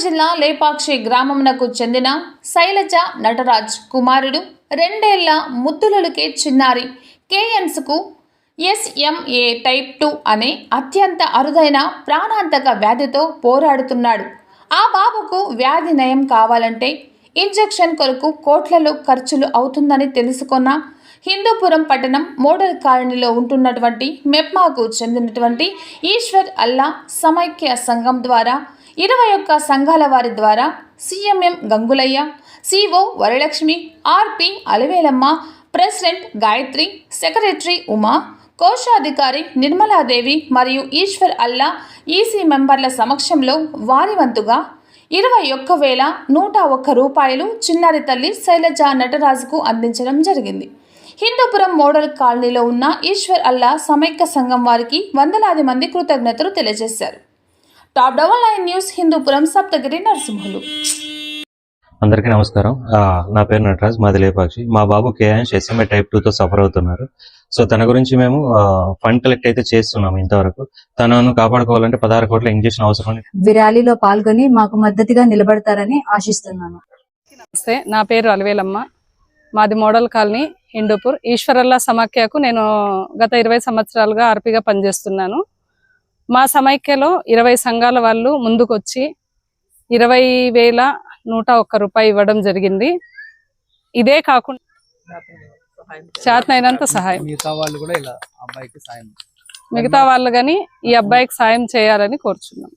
జిల్లా లేపాక్షి గ్రామమునకు చెందిన శైలజ నటరాజ్ కుమారుడు 2 ఏళ్ల ముద్దులకే చిన్నారి కేఎన్స్కు SMA టైప్ 2 అనే అత్యంత అరుదైన ప్రాణాంతక వ్యాధితో పోరాడుతున్నాడు. ఆ బాబుకు వ్యాధి నయం కావాలంటే ఇంజెక్షన్ కొరకు కోట్లలో ఖర్చులు అవుతుందని తెలుసుకున్న హిందూపురం పట్టణం మోడల్ కాలనీలో ఉంటున్నటువంటి మెప్మాకు చెందినటువంటి ఈశ్వర్ అల్లా సమైక్య సంఘం ద్వారా 21 సంఘాల వారి ద్వారా CMM Gangulayya, CO Varalakshmi, RP Alavelamma, president Gayatri, secretary Uma, కోశాధికారి నిర్మలాదేవి మరియు ఈశ్వర్ అల్లా EC మెంబర్ల సమక్షంలో వారి వంతుగా 21,101 రూపాయలు చిన్నారి తల్లి శైలజ నటరాజుకు అందించడం జరిగింది. హిందూపురం మోడల్ కాలనీలో ఉన్న ఈశ్వర్ అల్లా సమైక్య సంఘం వారికి వందలాది మంది కృతజ్ఞతలు తెలియజేశారు. Top 9 news Hindupuram Saptagiri Narasimhulu. అందరికీ నమస్కారం. నా పేరు నటరాజ్, మాది లేపాక్షి. మా బాబు కేఎన్స్ SMA టైప్ 2తో సఫర్ అవుతున్నారు. సో తన గురించి మేము ఫండ్ కలెక్ట్ అయితే చేస్తున్నాము. ఇంతవరకు తనను కాపాడుకోవాలంటే 16 కోట్ల ఇంజెక్షన్ అవసరం. ర్యాలీలో పాల్గొని మాకు మద్దతుగా నిలబడతారని ఆశిస్తున్నాను. నమస్తే, నా పేరు అలవేలమ్మ, మాది మోడల్ కాలనీ హిందూపూర్. ఈశ్వరల్లా సమాఖ్యకు నేను గత 20 సంవత్సరాలుగా ఆర్పీగా పనిచేస్తున్నాను. మా సమైక్యలో 20 సంఘాల వాళ్ళు ముందుకొచ్చి 20,101 రూపాయి ఇవ్వడం జరిగింది. ఇదే కాకుండా చేతనైనంత సహాయం మిగతా వాళ్ళు కానీ ఈ అబ్బాయికి సాయం చేయాలని కోరుచున్నాం.